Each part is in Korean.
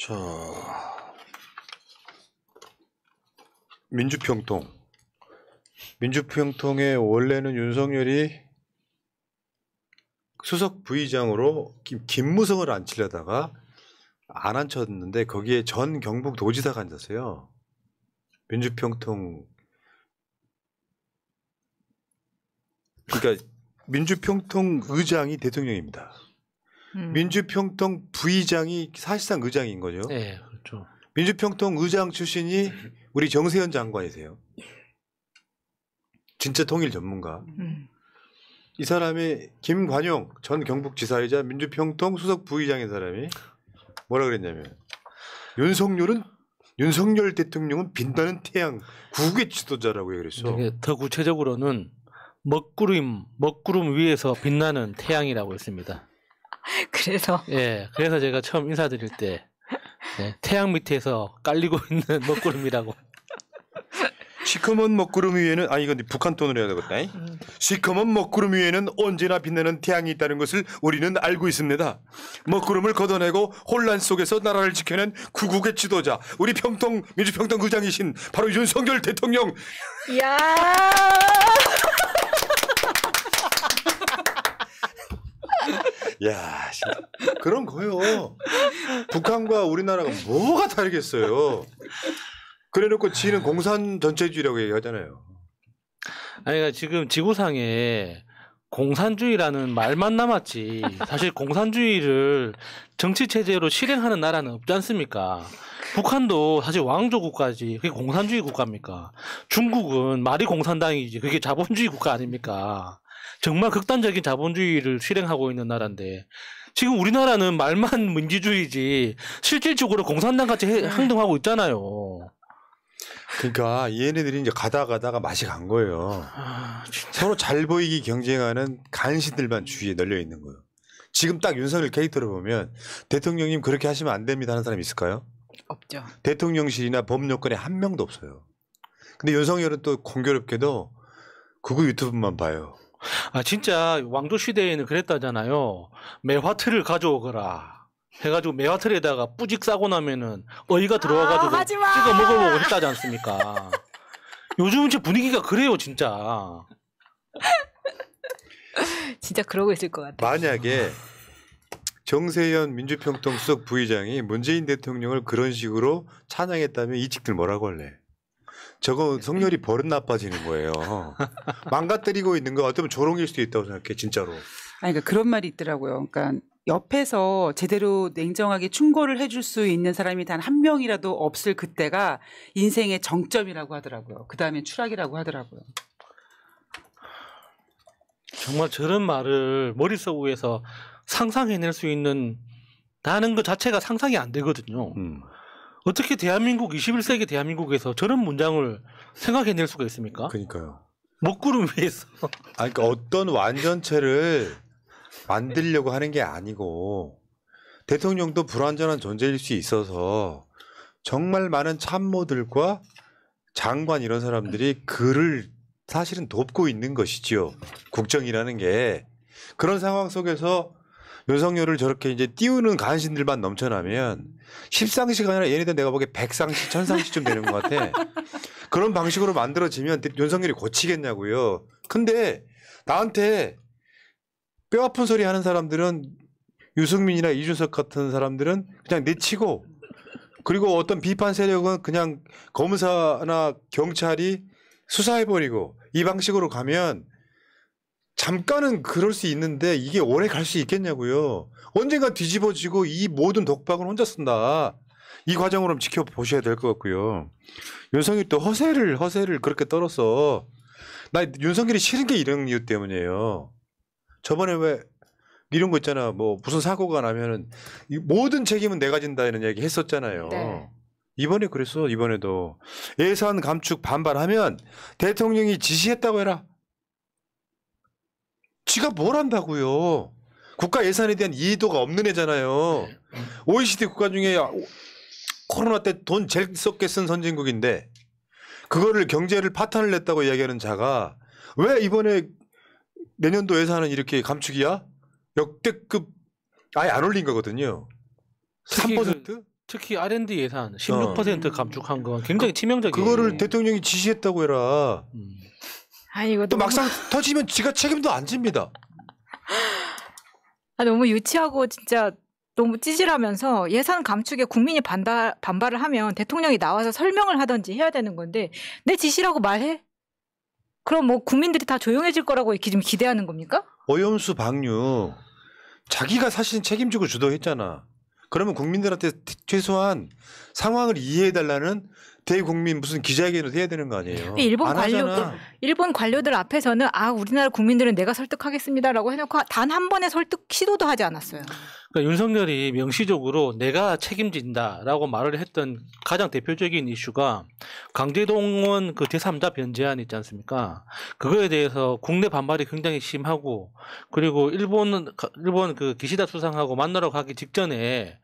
자, 민주평통. 민주평통에 원래는 윤석열이 수석 부의장으로 김무성을 앉히려다가 안 앉혔는데 거기에 전 경북 도지사가 앉았어요. 민주평통. 그러니까 민주평통 의장이 대통령입니다. 민주평통 부의장이 사실상 의장인 거죠. 네, 그렇죠. 민주평통 의장 출신이 우리 정세현 장관이세요. 진짜 통일 전문가. 이 사람이 김관용 전 경북지사이자 민주평통 수석 부의장인 사람이 뭐라 그랬냐면 윤석열 대통령은 빛나는 태양 국의 지도자라고 그랬어. 더 구체적으로는 먹구름 위에서 빛나는 태양이라고 했습니다. 그래서 예, 그래서 제가 처음 인사드릴 때 태양 밑에서 깔리고 있는 먹구름이라고. 시커먼 먹구름 위에는 이건 북한 톤으로 해야 되겠다. 시커먼 먹구름 위에는 언제나 빛나는 태양이 있다는 것을 우리는 알고 있습니다. 먹구름을 걷어내고 혼란 속에서 나라를 지켜낸 구국의 지도자, 우리 민주평통 의장이신 바로 윤석열 대통령. 야. 야, 그런 거요. 북한과 우리나라가 뭐가 다르겠어요. 그래놓고 지는 공산 전체주의라고 얘기하잖아요. 아니, 그러니까 지금 지구상에 공산주의라는 말만 남았지 사실 공산주의를 정치 체제로 실행하는 나라는 없지 않습니까? 북한도 사실 왕조 국가지 그게 공산주의 국가입니까? 중국은 말이 공산당이지 그게 자본주의 국가 아닙니까? 정말 극단적인 자본주의를 실행하고 있는 나라인데 지금 우리나라는 말만 민주주의지 실질적으로 공산당 같이 행동하고 있잖아요. 그러니까 얘네들이 이제 가다가 맛이 간 거예요. 서로 잘 보이기 경쟁하는 간신들만 주위에 널려 있는 거예요. 지금 딱 윤석열 캐릭터를 보면 대통령님 그렇게 하시면 안 됩니다 하는 사람이 있을까요? 없죠. 대통령실이나 법률권에 한 명도 없어요. 근데 윤석열은 또 공교롭게도 그거 유튜브만 봐요. 진짜 왕조 시대에는 그랬다잖아요. 매화틀을 가져오거라 해가지고 매화틀에다가 뿌직 싸고 나면은 어이가 들어와가지고 찍어 먹어보고 했다지 않습니까? 요즘은 진짜 분위기가 그래요, 진짜. 진짜 그러고 있을 것 같아요. 만약에 정세현 민주평통 수석 부의장이 문재인 대통령을 그런 식으로 찬양했다면 이 직들 뭐라고 할래? 저거 성렬이 버릇 나빠지는 거예요. 망가뜨리고 있는 거 어쩌면 조롱일 수도 있다고 생각해, 진짜로. 그러니까 그런 말이 있더라고요. 그러니까 옆에서 제대로 냉정하게 충고를 해줄 수 있는 사람이 단 한 명이라도 없을 그때가 인생의 정점이라고 하더라고요. 그 다음에 추락이라고 하더라고요. 정말 저런 말을 머릿속에서 상상해낼 수 있는 나는 그 자체가 상상이 안 되거든요. 어떻게 대한민국 21세기 대한민국에서 저런 문장을 생각해낼 수가 있습니까? 그러니까요. 먹구름 위에서. 그러니까 어떤 완전체를 만들려고 하는 게 아니고 대통령도 불완전한 존재일 수 있어서 정말 많은 참모들과 장관 이런 사람들이 그를 사실은 돕고 있는 것이지요. 국정이라는 게. 그런 상황 속에서 윤석열을 저렇게 이제 띄우는 간신들만 넘쳐나면 십상시가 아니라 얘네들 내가 보기에 백상시, 천상시쯤 되는 것 같아. 그런 방식으로 만들어지면 윤석열이 고치겠냐고요. 근데 나한테 뼈 아픈 소리 하는 사람들은 유승민이나 이준석 같은 사람들은 그냥 내치고 그리고 어떤 비판 세력은 그냥 검사나 경찰이 수사해버리고 이 방식으로 가면 잠깐은 그럴 수 있는데 이게 오래 갈 수 있겠냐고요. 언젠가 뒤집어지고 이 모든 독박은 혼자 쓴다. 이 과정으로 지켜보셔야 될 것 같고요. 윤석열이 또 허세를 그렇게 떨었어. 나 윤석열이 싫은 게 이런 이유 때문이에요. 저번에 왜 이런 거 있잖아. 뭐 무슨 사고가 나면은 모든 책임은 내가 진다 이런 얘기 했었잖아요. 네. 이번에 그랬어. 이번에도 예산 감축 반발하면 대통령이 지시했다고 해라. 지가 뭘 한다고요. 국가 예산에 대한 이해도가 없는 애잖아요. OECD 국가 중에 코로나 때 돈 제일 썩게 쓴 선진국인데 그거를 경제를 파탄을 냈다고 이야기하는 자가 왜 이번에 내년도 예산은 이렇게 감축이야? 역대급 아예 안 올린 거거든요. 3%? 특히 R&D 예산 16% 감축한 건 굉장히 치명적이에요. 그거를 대통령이 지시했다고 해라. 아니 이거 또 막상 터지면 지가 책임도 안 집니다. 너무 유치하고 진짜 너무 찌질하면서 예산 감축에 국민이 반발을 하면 대통령이 나와서 설명을 하든지 해야 되는 건데 내 지시라고 말해? 그럼 뭐 국민들이 다 조용해질 거라고 이렇게 좀 기대하는 겁니까? 오염수 방류 자기가 사실 책임지고 주도했잖아. 그러면 국민들한테 최소한 상황을 이해해달라는 대국민 무슨 기자회견을 해야 되는 거 아니에요. 일본 안 하잖아. 일본 관료들 앞에서는 우리나라 국민들은 내가 설득하겠습니다라고 해놓고 단 한 번의 설득 시도도 하지 않았어요. 그러니까 윤석열이 명시적으로 내가 책임진다라고 말을 했던 가장 대표적인 이슈가 강제동원 그 제3자 변제안 있지 않습니까? 그거에 대해서 국내 반발이 굉장히 심하고 그리고 일본 그 기시다 수상하고 만나러 가기 직전에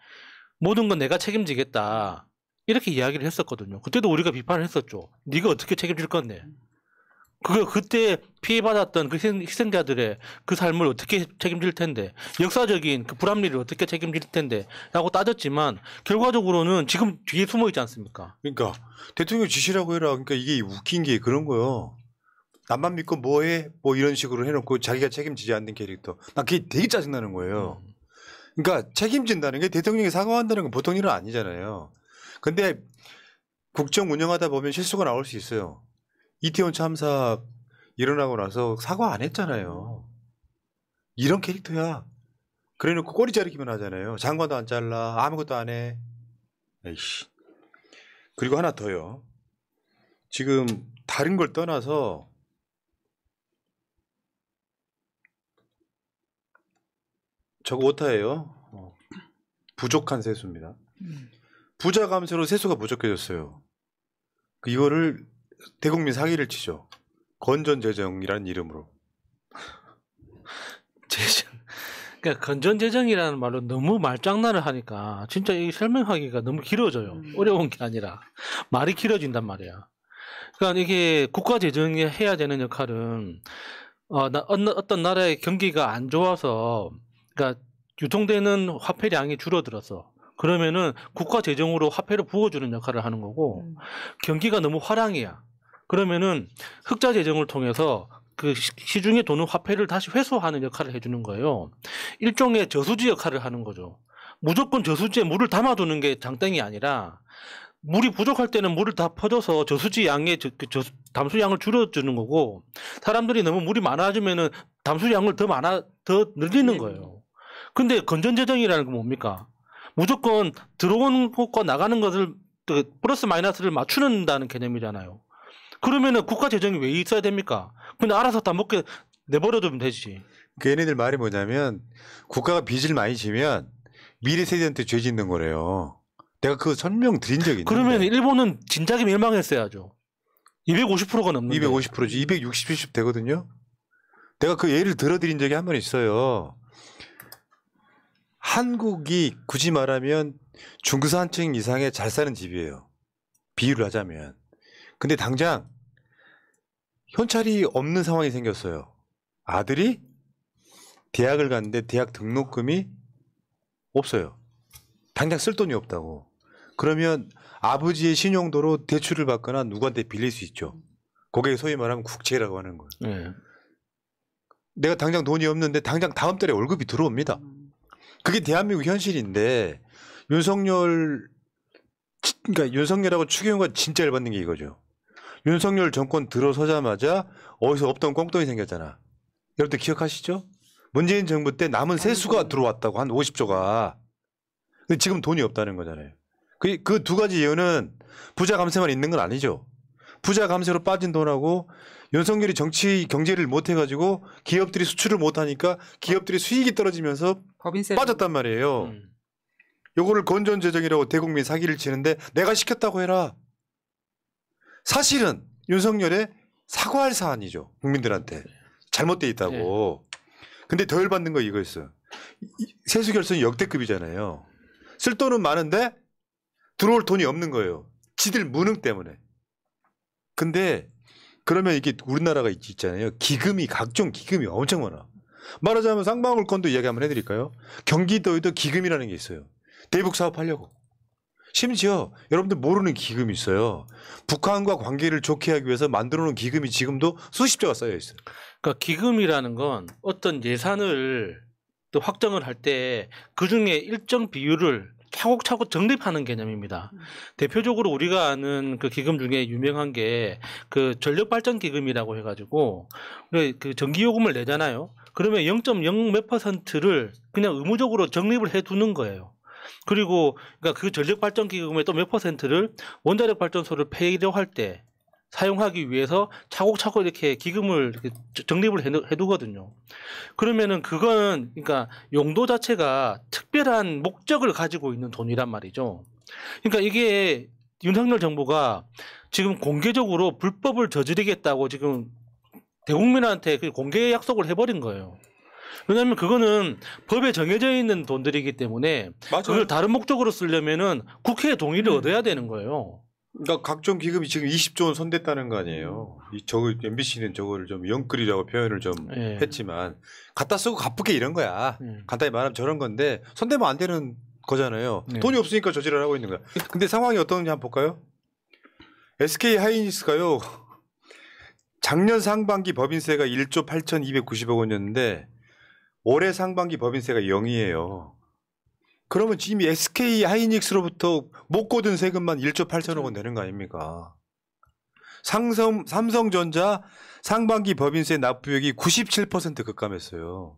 모든 건 내가 책임지겠다. 이렇게 이야기를 했었거든요. 그때도 우리가 비판을 했었죠. 네가 어떻게 책임질 건데. 그때 피해받았던 그 희생자들의 그 삶을 어떻게 책임질 텐데, 역사적인 그 불합리를 어떻게 책임질 텐데, 라고 따졌지만, 결과적으로는 지금 뒤에 숨어 있지 않습니까? 그러니까 대통령 지시라고 해라. 그러니까 이게 웃긴 게 그런 거예요. 남만 믿고 뭐해? 뭐 이런 식으로 해놓고 자기가 책임지지 않는 캐릭터. 난 그게 되게 짜증나는 거예요. 그러니까 책임진다는 게 대통령이 사과한다는 건 보통 일은 아니잖아요. 근데 국정 운영하다 보면 실수가 나올 수 있어요. 이태원 참사 일어나고 나서 사과 안 했잖아요. 이런 캐릭터야. 그래놓고 꼬리 자르기만 하잖아요. 장관도 안 잘라. 아무것도 안 해. 에이씨. 그리고 하나 더요. 지금 다른 걸 떠나서 저거 오타예요. 부족한 세수입니다. 부자 감세로 세수가 부족해졌어요. 이거를 대국민 사기를 치죠. 건전재정이라는 이름으로. 재정. 그러니까 건전재정이라는 말로 너무 말장난을 하니까 진짜 이 설명하기가 너무 길어져요. 어려운 게 아니라 말이 길어진단 말이야. 그러니까 이게 국가재정이 해야 되는 역할은 어떤 나라의 경기가 안 좋아서 그러니까 유통되는 화폐량이 줄어들어서 그러면은 국가재정으로 화폐를 부어주는 역할을 하는 거고 경기가 너무 화랑이야. 그러면은 흑자재정을 통해서 그 시중에 도는 화폐를 다시 회수하는 역할을 해주는 거예요. 일종의 저수지 역할을 하는 거죠. 무조건 저수지에 물을 담아두는 게 장땡이 아니라 물이 부족할 때는 물을 다 퍼줘서 저수지 양의 담수량을 줄여주는 거고 사람들이 너무 물이 많아지면은 담수량을 더 늘리는 거예요. 근데 건전재정이라는 건 뭡니까? 무조건 들어오는 것과 나가는 것을 플러스 마이너스를 맞추는다는 개념이잖아요. 그러면은 국가 재정이 왜 있어야 됩니까? 근데 알아서 다 먹게 내버려두면 되지. 그 얘네들 말이 뭐냐면 국가가 빚을 많이 지면 미래 세대한테 죄 짓는 거래요. 내가 그거 설명 드린 적이 있는데. 그러면 일본은 진작에 멸망했어야죠. 250%가 넘는데. 250%지. 260, 70 되거든요. 내가 그 예를 들어드린 적이 한 번 있어요. 한국이 굳이 말하면 중산층 이상의 잘 사는 집이에요. 비유를 하자면. 근데 당장 현찰이 없는 상황이 생겼어요. 아들이 대학을 갔는데 대학 등록금이 없어요. 당장 쓸 돈이 없다고. 그러면 아버지의 신용도로 대출을 받거나 누구한테 빌릴 수 있죠. 그게 소위 말하면 국채라고 하는 거예요. 네. 내가 당장 돈이 없는데 당장 다음 달에 월급이 들어옵니다. 그게 대한민국 현실인데 그러니까 윤석열하고 추경호가 진짜 열받는 게 이거죠. 윤석열 정권 들어서자마자 어디서 없던 꽁돈이 생겼잖아. 여러분들 기억하시죠? 문재인 정부 때 남은 세수가 들어왔다고 한 50조가. 근데 지금 돈이 없다는 거잖아요. 그 두 가지 이유는 부자 감세만 있는 건 아니죠. 부자 감세로 빠진 돈하고 윤석열이 경제를 못 해가지고 기업들이 수출을 못 하니까 기업들이 수익이 떨어지면서 빠졌단 말이에요. 요거를 건전재정이라고 대국민 사기를 치는데 내가 시켰다고 해라. 사실은 윤석열의 사과할 사안이죠. 국민들한테. 잘못돼 있다고. 근데 더 열받는 거 이거였어요. 세수 결손이 역대급이잖아요. 쓸 돈은 많은데 들어올 돈이 없는 거예요. 지들 무능 때문에. 근데 그러면 이게 우리나라가 있잖아요. 각종 기금이 엄청 많아. 말하자면 쌍방울건도 이야기 한번 해드릴까요? 경기도에도 기금이라는 게 있어요. 대북 사업하려고. 심지어 여러분들 모르는 기금이 있어요. 북한과 관계를 좋게 하기 위해서 만들어 놓은 기금이 지금도 수십조가 쌓여 있어요. 그러니까 기금이라는 건 어떤 예산을 또 확정을 할 때 그중에 일정 비율을 차곡차곡 적립하는 개념입니다. 대표적으로 우리가 아는 그 기금 중에 유명한 게 그 전력발전기금이라고 해가지고 우리 그 전기요금을 내잖아요. 그러면 0.0 몇 %를 그냥 의무적으로 적립을 해두는 거예요. 그리고 그러니까 그 전력발전기금의 또 몇 %를 원자력 발전소를 폐기할 때 사용하기 위해서 차곡차곡 이렇게 기금을 이렇게 적립을 해두거든요. 그러면은 그거는 그러니까 용도 자체가 특별한 목적을 가지고 있는 돈이란 말이죠. 그러니까 이게 윤석열 정부가 지금 공개적으로 불법을 저지르겠다고 지금 대국민한테 그 공개 약속을 해버린 거예요. 왜냐하면 그거는 법에 정해져 있는 돈들이기 때문에 그걸 다른 목적으로 쓰려면은 국회의 동의를 얻어야 되는 거예요. 그러니까 각종 기금이 지금 20조 원 손댔다는 거 아니에요. MBC는 저거를 좀 영끌이라고 표현을 좀 예. 했지만 갖다 쓰고 갚게 이런 거야. 간단히 말하면 저런 건데 손대면 안 되는 거잖아요. 네. 돈이 없으니까 저지를 하고 있는 거야. 근데 상황이 어떤지 한번 볼까요? SK 하이닉스가요. 작년 상반기 법인세가 1조 8,290억 원이었는데 올해 상반기 법인세가 0이에요. 그러면 지금 SK 하이닉스로부터 못 거둔 세금만 1조 8천억 원 되는 거 아닙니까? 삼성전자 상반기 법인세 납부액이 97% 급감했어요.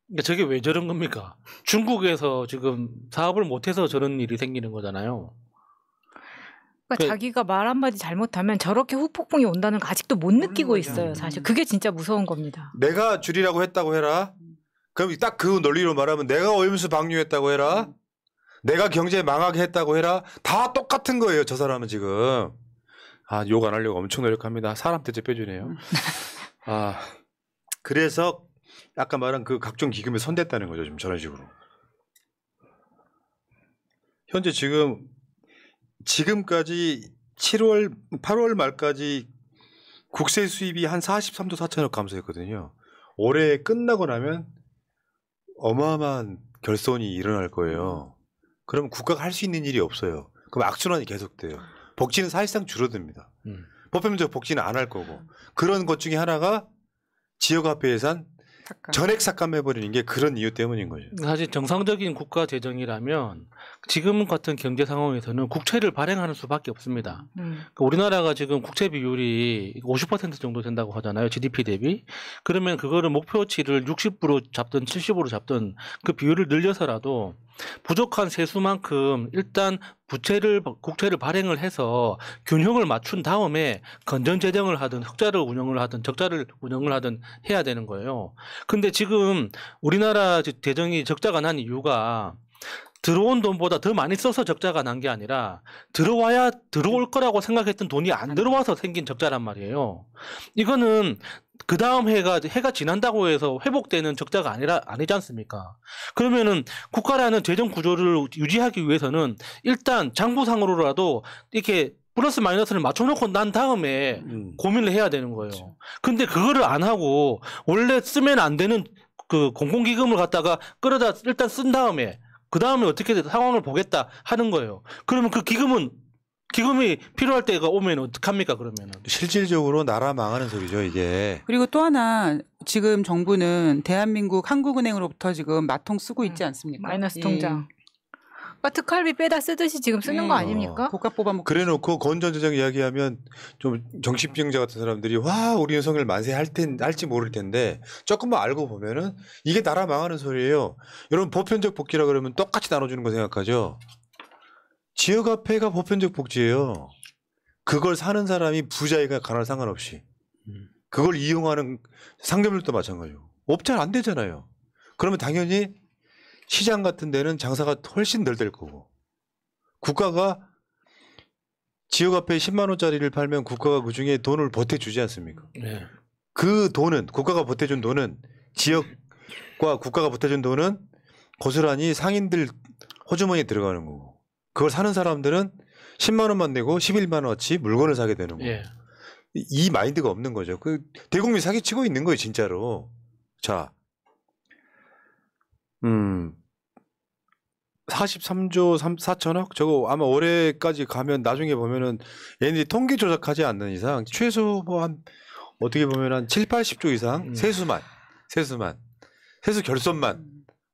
그러니까 저게 왜 저런 겁니까? 중국에서 지금 사업을 못해서 저런 일이 생기는 거잖아요. 그러니까 자기가 말 한마디 잘못하면 저렇게 후폭풍이 온다는 거 아직도 못 느끼고 있어요. 사실 그게 진짜 무서운 겁니다. 내가 줄이라고 했다고 해라. 그럼 딱 그 논리로 말하면 내가 오염수 방류했다고 해라. 내가 경제 망하게 했다고 해라. 다 똑같은 거예요. 저 사람은 지금. 욕 안 하려고 엄청 노력합니다. 사람 대체 빼주네요. 그래서 아까 말한 그 각종 기금에 손댔다는 거죠. 지금 저런 식으로. 현재 지금까지 8월 말까지 국세 수입이 한 43조 4천억 감소했거든요. 올해 끝나고 나면 어마어마한 결손이 일어날 거예요. 그럼 국가가 할 수 있는 일이 없어요. 그럼 악순환이 계속돼요. 복지는 사실상 줄어듭니다. 보편적 복지는 안 할 거고. 그런 것 중에 하나가 지역화폐 예산 전액 삭감해버리는 게 그런 이유 때문인 거죠. 사실 정상적인 국가 재정이라면 지금 같은 경제 상황에서는 국채를 발행하는 수밖에 없습니다. 그러니까 우리나라가 지금 국채 비율이 50% 정도 된다고 하잖아요. GDP 대비. 그러면 그거를 목표치를 60% 잡든 70% 잡든 그 비율을 늘려서라도 부족한 세수만큼 일단 국채를 발행을 해서 균형을 맞춘 다음에 건전재정을 하든 흑자를 운영을 하든 적자를 운영을 하든 해야 되는 거예요. 근데 지금 우리나라 재정이 적자가 난 이유가 들어온 돈보다 더 많이 써서 적자가 난 게 아니라 들어와야 들어올 거라고 생각했던 돈이 안 들어와서 생긴 적자란 말이에요. 이거는 그 다음 해가 지난다고 해서 회복되는 적자가 아니지 않습니까? 그러면은 국가라는 재정 구조를 유지하기 위해서는 일단 장부상으로라도 이렇게 플러스 마이너스를 맞춰놓고 난 다음에 고민을 해야 되는 거예요. 그렇죠. 근데 그거를 안 하고 원래 쓰면 안 되는 그 공공기금을 갖다가 끌어다 일단 쓴 다음에 그 다음에 어떻게 상황을 보겠다 하는 거예요. 그러면 그 기금이 필요할 때가 오면 어떡합니까, 그러면은? 실질적으로 나라 망하는 소리죠, 이게. 그리고 또 하나, 지금 정부는 대한민국 한국은행으로부터 지금 마통 쓰고 있지 않습니까? 마이너스 통장. 그러니까 특활비 빼다 쓰듯이 지금 쓰는 거 아닙니까? 복합 뽑아먹고. 그래 놓고 건전재정 이야기하면 좀 정신병자 같은 사람들이 와, 우리 윤석열 만세 할지 모를 텐데 조금만 알고 보면은 이게 나라 망하는 소리예요. 여러분 보편적 복지라 그러면 똑같이 나눠주는 거 생각하죠? 지역화폐가 보편적 복지예요. 그걸 사는 사람이 부자이가 가나 상관없이 그걸 이용하는 상점들도 마찬가지고 업체는 안 되잖아요. 그러면 당연히 시장 같은 데는 장사가 훨씬 덜 될 거고 국가가 지역화폐 10만 원짜리를 팔면 국가가 그중에 돈을 보태주지 않습니까? 네. 그 돈은 국가가 보태준 돈은 지역과 국가가 보태준 돈은 고스란히 상인들 호주머니에 들어가는 거고 그걸 사는 사람들은 10만 원만 내고 11만 원어치 물건을 사게 되는 거예요. 예. 이 마인드가 없는 거죠. 그 대국민 사기치고 있는 거예요, 진짜로. 자, 43조 4천억 저거 아마 올해까지 가면 나중에 보면은 얘네들이 통계 조작하지 않는 이상 최소 뭐 한 어떻게 보면 한 7, 80조 이상 세수 결손만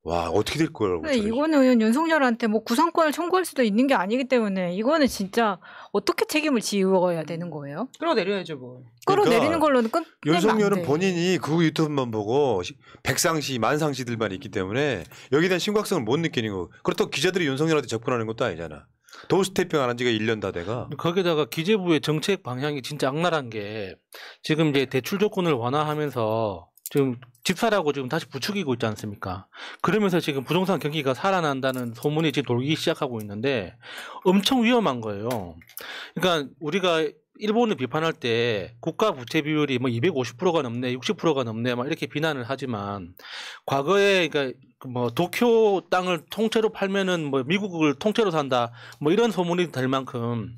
와 어떻게 될 거라고. 근데 이거는 윤석열한테 뭐 구상권을 청구할 수도 있는 게 아니기 때문에 이거는 진짜 어떻게 책임을 지어야 되는 거예요? 끌어내려야죠 뭐. 끌어내리는 걸로는 끝내면 안 윤석열은 돼. 본인이 그 유튜브만 보고 백상시 만상시들만 있기 때문에 여기에 대한 심각성을 못 느끼는 거고 그렇다고 기자들이 윤석열한테 접근하는 것도 아니잖아. 도스태핑 안 한 지가 1년 다 돼가. 거기다가 기재부의 정책 방향이 진짜 악랄한 게 지금 이제 대출 조건을 완화하면서 지금 집사라고 지금 다시 부추기고 있지 않습니까? 그러면서 지금 부동산 경기가 살아난다는 소문이 지금 돌기 시작하고 있는데 엄청 위험한 거예요. 그러니까 우리가 일본을 비판할 때 국가 부채 비율이 뭐 250%가 넘네, 60%가 넘네, 막 이렇게 비난을 하지만 과거에 그러니까 뭐 도쿄 땅을 통째로 팔면은 뭐 미국을 통째로 산다, 뭐 이런 소문이 될 만큼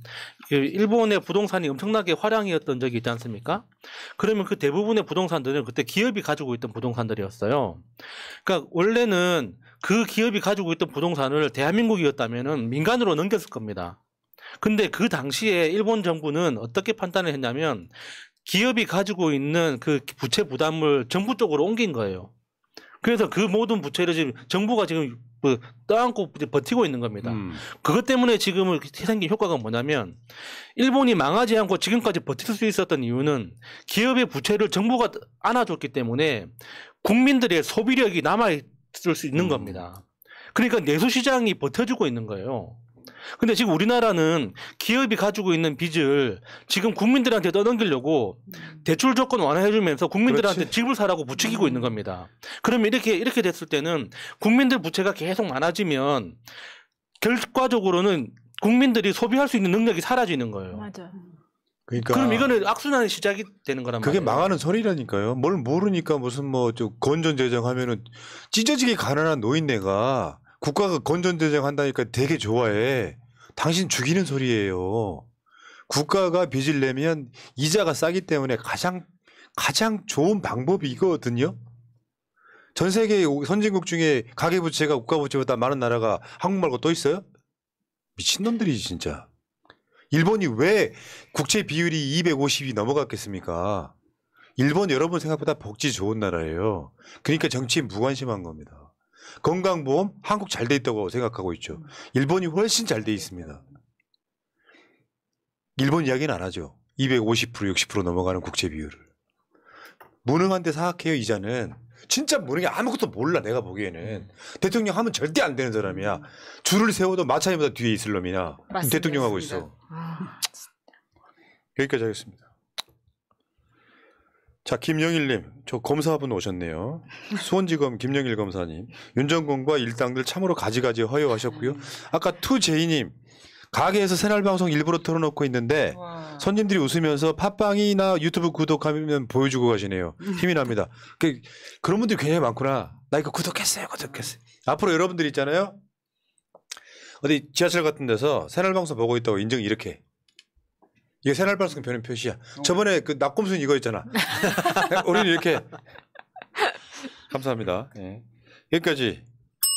일본의 부동산이 엄청나게 화량이었던 적이 있지 않습니까? 그러면 그 대부분의 부동산들은 그때 기업이 가지고 있던 부동산들이었어요. 그러니까 원래는 그 기업이 가지고 있던 부동산을 대한민국이었다면은 민간으로 넘겼을 겁니다. 근데 그 당시에 일본 정부는 어떻게 판단을 했냐면 기업이 가지고 있는 그 부채 부담을 정부 쪽으로 옮긴 거예요. 그래서 그 모든 부채를 지금 정부가 지금 떠안고 버티고 있는 겁니다. 그것 때문에 지금 생긴 효과가 뭐냐면 일본이 망하지 않고 지금까지 버틸 수 있었던 이유는 기업의 부채를 정부가 안아줬기 때문에 국민들의 소비력이 남아있을 수 있는 겁니다. 그러니까 내수시장이 버텨주고 있는 거예요. 근데 지금 우리나라는 기업이 가지고 있는 빚을 지금 국민들한테 떠넘기려고 대출 조건 완화해주면서 국민들한테 그렇지. 집을 사라고 부추기고 있는 겁니다. 그러면 이렇게 됐을 때는 국민들 부채가 계속 많아지면 결과적으로는 국민들이 소비할 수 있는 능력이 사라지는 거예요. 맞아. 그러니까 그럼 이거는 악순환의 시작이 되는 거란 그게 말이에요. 망하는 소리라니까요. 뭘 모르니까 무슨 뭐 저 건전재정 하면은 찢어지게 가난한 노인네가 국가가 건전재정 한다니까 되게 좋아해. 당신 죽이는 소리예요. 국가가 빚을 내면 이자가 싸기 때문에 가장 좋은 방법이 이거거든요. 전 세계 선진국 중에 가계부채가 국가부채보다 많은 나라가 한국 말고 또 있어요? 미친놈들이지 진짜. 일본이 왜 국채 비율이 250이 넘어갔겠습니까? 일본 여러분 생각보다 복지 좋은 나라예요. 그러니까 정치에 무관심한 겁니다. 건강보험 한국 잘 돼 있다고 생각하고 있죠. 일본이 훨씬 잘 돼 있습니다. 일본 이야기는 안 하죠. 250% 60% 넘어가는 국채 비율을. 무능한데 사악해요. 이자는. 진짜 무능해. 아무것도 몰라 내가 보기에는. 대통령 하면 절대 안 되는 사람이야. 줄을 세워도 마차님보다 뒤에 있을 놈이야. 맞습니다. 대통령 하고 있어. 아, 여기까지 하겠습니다. 자, 김영일님, 저 검사분 오셨네요. 수원지검 김영일 검사님, 윤정권과 일당들 참으로 가지가지 허여하셨고요. 아까 투제이님, 가게에서 새날방송 일부러 틀어놓고 있는데 와. 손님들이 웃으면서 팟빵이나 유튜브 구독하면 보여주고 가시네요. 힘이 납니다. 그런 분들이 굉장히 많구나. 나 이거 구독했어요. 앞으로 여러분들 있잖아요. 어디 지하철 같은 데서 새날방송 보고 있다고 인증 이렇게. 이게 새날방송 변형 표시야. 저번에 그 낙곰순 이거 있잖아. 우리는 이렇게. 감사합니다. 예. 여기까지